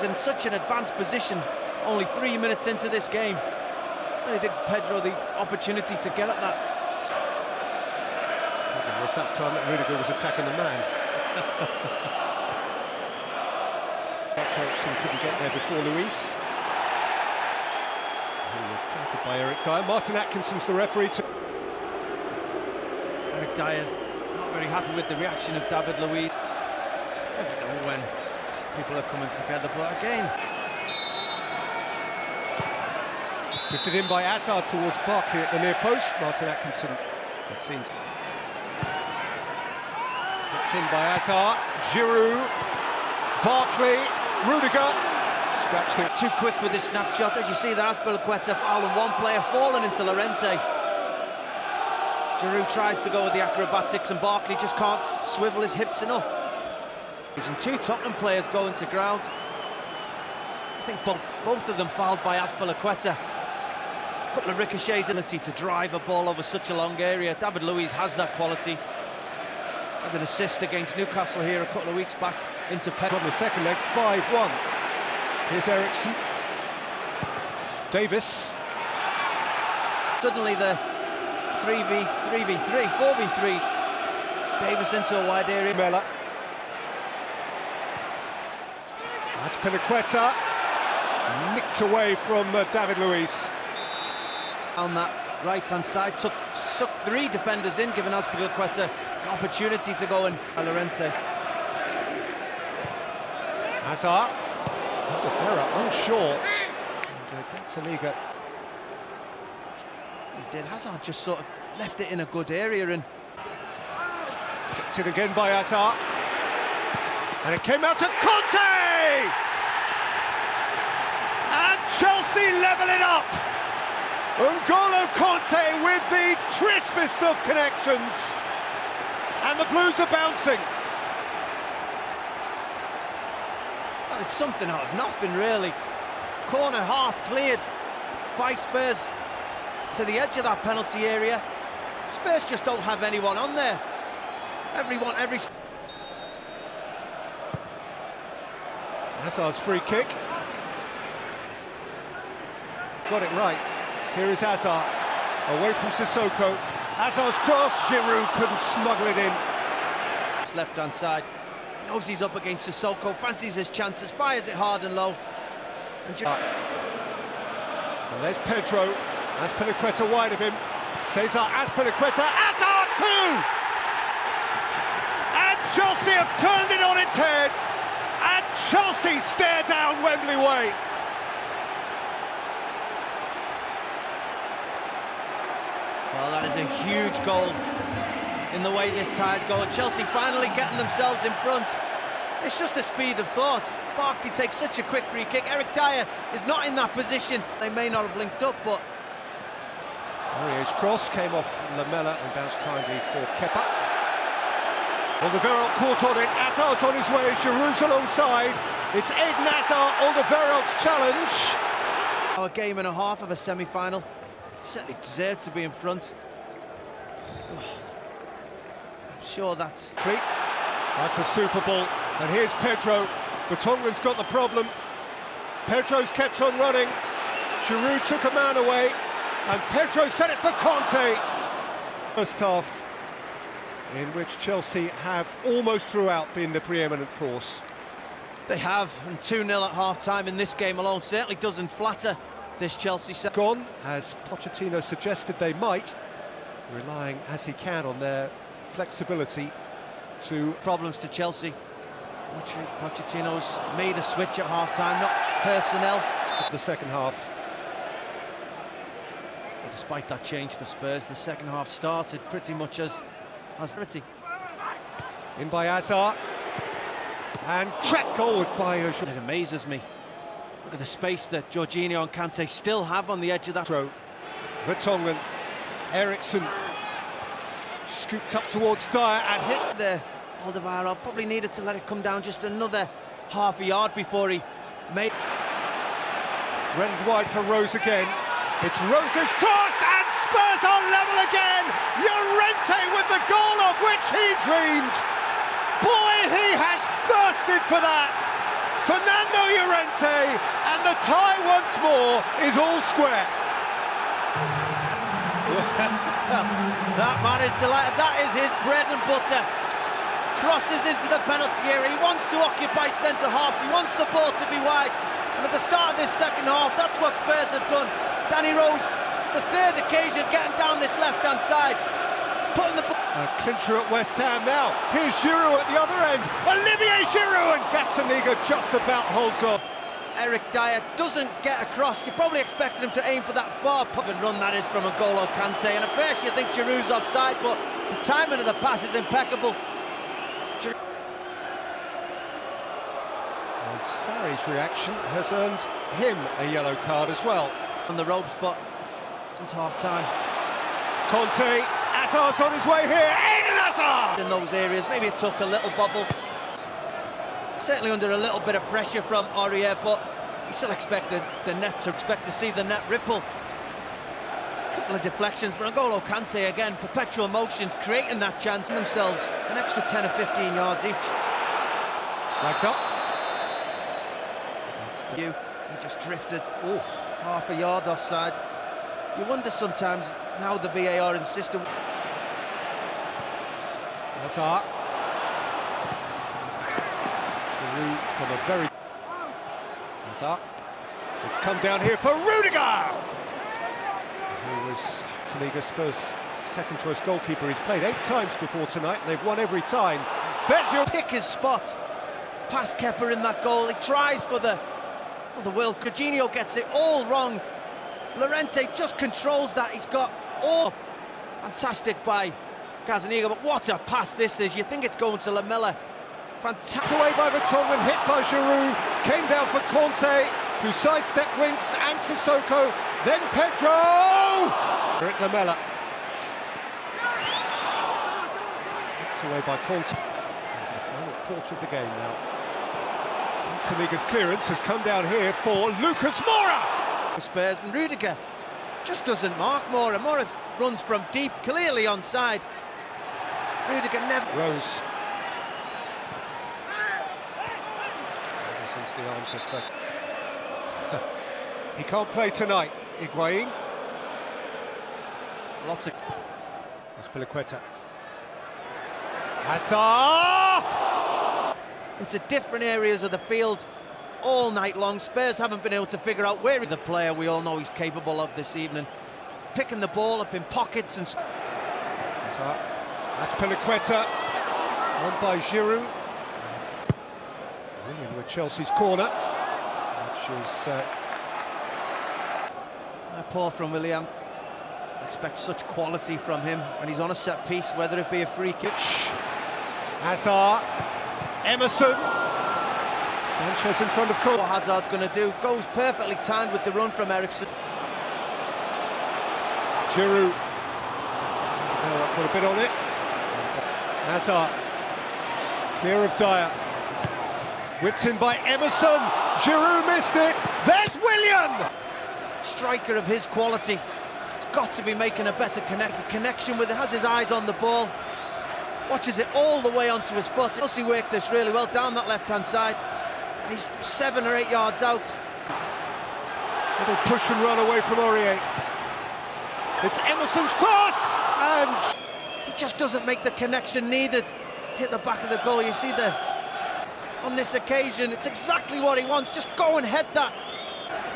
in such an advanced position only 3 minutes into this game. They did Pedro the opportunity to get at that. It was that time that Rudiger was attacking the man. Ericsson couldn't get there before Luis. He was clattered by Eric Dyer. Martin Atkinson's the referee. Eric Dyer's not very happy with the reaction of David Luiz. I don't know when people are coming together, but again... Drifted in by Hazard towards Barkley at the near post. Martin Atkinson, it seems. Stripped in by Hazard. Giroud. Barkley. Rudiger. Scratched it. Too quick with this snapshot. As you see, there Azpilicueta fouling one player, falling into Llorente. Giroud tries to go with the acrobatics and Barkley just can't swivel his hips enough. And two Tottenham players go into ground. I think both of them fouled by Azpilicueta. A couple of ricochets, ability to drive a ball over such a long area. David Luiz has that quality. Had an assist against Newcastle here a couple of weeks back into On the second leg, 5-1. Here's Ericsson. Davis. Suddenly the 3v3, 4v3. Davis into a wide area. Mella. That's Azpilicueta. Nicked away from David Luiz. On that right-hand side, took three defenders in, giving Azpilicueta an opportunity to go in. Llorente. Hazard. Ferrer unsure. Saliga. He did. Hazard just sort of left it in a good area and... Kicked it again by Hazard. And it came out to Conte! And Chelsea level it up! N'Golo Conte with the crispest of connections. And the Blues are bouncing. Well, it's something out of nothing, really. Corner half cleared by Spurs to the edge of that penalty area. Spurs just don't have anyone on there. Every... Hazard's free kick. Got it right. Here is Hazard, away from Sissoko. Hazard's cross, Giroud couldn't smuggle it in. It's left-hand side. Knows he's up against Sissoko, fancies his chances, fires it hard and low. And there's Pedro. Azpilicueta wide of him. Cesar Azpilicueta. Hazard too! And Chelsea have turned it on its head. And Chelsea stare down Wembley Way. Well, that is a huge goal in the way this tie's going. Chelsea finally getting themselves in front. It's just the speed of thought. Barkley takes such a quick free kick. Eric Dyer is not in that position. They may not have linked up, but... Aurier's cross came off Lamela and bounced kindly for Kepa. Alderweireld caught on it. Hazard's on his way. Giroud's alongside. It's Eden Hazard, Alderweireld's challenge. A game and a half of a semi-final. Certainly deserved to be in front. I'm sure that's... That's a super ball. And here's Pedro. Vertonghen's got the problem. Pedro's kept on running. Giroud took a man away. And Pedro set it for Conte. First half in which Chelsea have almost throughout been the preeminent force. They have, and 2-0 at half-time in this game alone certainly doesn't flatter this Chelsea set. Gone, as Pochettino suggested they might, relying as he can on their flexibility to... Problems to Chelsea. Pochettino's made a switch at half-time, not personnel. The second half. But despite that change for Spurs, the second half started pretty much as pretty. In by Hazard. And crack goal by... It amazes me. Look at the space that Jorginho and Kante still have on the edge of that. Vertonghen, Ericsson, scooped up towards Dyer and hit there. Alderweireld probably needed to let it come down just another half a yard before he made... Rented wide for Rose again. It's Rose's cross and Spurs are level again! Llorente with the goal of which he dreamed! Boy, he has thirsted for that! Fernando Llorente! tie once more is all square. That man is delighted. That is his bread and butter. Crosses into the penalty area. He wants to occupy centre halves. He wants the ball to be wide. And at the start of this second half, that's what Spurs have done. Danny Rose, the third occasion, getting down this left-hand side, putting the ball. A clincher at West Ham now. Here's Giroud at the other end. Olivier Giroud, and Gazzaniga just about holds on. Eric Dyer doesn't get across. You probably expected him to aim for that far put and run that is from N'Golo Kante. And at first you think Giroud's offside, but the timing of the pass is impeccable. And Sarri's reaction has earned him a yellow card as well. On the ropes, but since half-time. Conte, Hazard's on his way here. Eden Hazard! In those areas, maybe it took a little bubble. Certainly under a little bit of pressure from Aurier, but you still expect the net to see the net ripple. A couple of deflections, but N'Golo Kante again, perpetual motion, creating that chance in themselves. An extra 10 or 15 yards each. Flags up. He just drifted half a yard offside. You wonder sometimes how the VAR in the system. Hazard. From a very Hazard. It's come down here for Rudiger, who was Liga Spurs' second choice goalkeeper. He's played 8 times before tonight and they've won every time. There's your pick his spot. Past Kepa in that goal. He tries for the will. Coutinho gets it all wrong. Llorente just controls that. He's got all fantastic by Gazzaniga, but what a pass this is. You think it's going to Lamela. Fantastic. Away by Vertonghen, hit by Giroud, came down for Conte, who sidestepped Winks and Sissoko, then Pedro! At Lamela. It's away by Conte. Into the final quarter of the game now. Gazzaniga's clearance has come down here for Lucas Moura! Spurs, and Rudiger just doesn't mark Moura. Moura runs from deep, clearly onside. Rudiger never... Rose. Into the arms of he can't play tonight, Higuain. Lots of... That's Piliqueta. Hazard! Into different areas of the field all night long. Spurs haven't been able to figure out where the player we all know he's capable of this evening. Picking the ball up in pockets and... That's Piliqueta. Won by Giroud. In with Chelsea's corner, which is... Poor from William. Expect such quality from him when he's on a set piece, whether it be a free kick. Hazard, Emerson, Sanchez in front of Cole. What Hazard's going to do, goes perfectly timed with the run from Eriksen. Giroud, put a bit on it. Hazard, clear of Dyer, whipped in by Emerson. Giroud missed it. There's William. Striker of his quality, he's got to be making a better connection with it. Has his eyes on the ball, watches it all the way onto his foot. Chelsea worked this really well down that left-hand side. He's 7 or 8 yards out. Little push and run away from Aurier. It's Emerson's cross, and he just doesn't make the connection needed to hit the back of the goal. You see on this occasion, it's exactly what he wants. Just go and head that.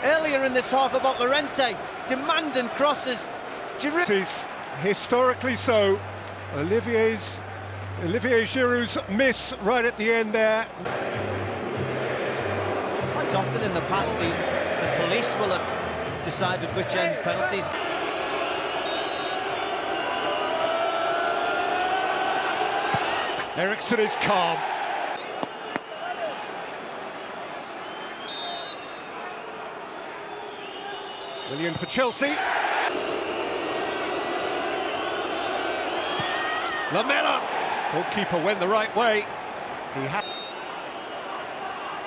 Earlier in this half about Llorente demanding crosses. Giroud. Historically so. Olivier Giroud's miss right at the end there. Quite often in the past, the police will have decided which ends penalties. Eriksen is calm. Willian for Chelsea. Lamela. Goalkeeper went the right way. He had.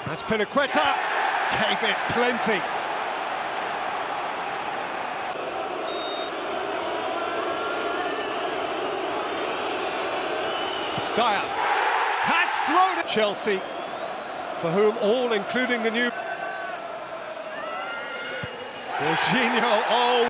That's Piliqueta. Gave it plenty. Dyer has flown at Chelsea, for whom all, including the new... Jorginho, oh.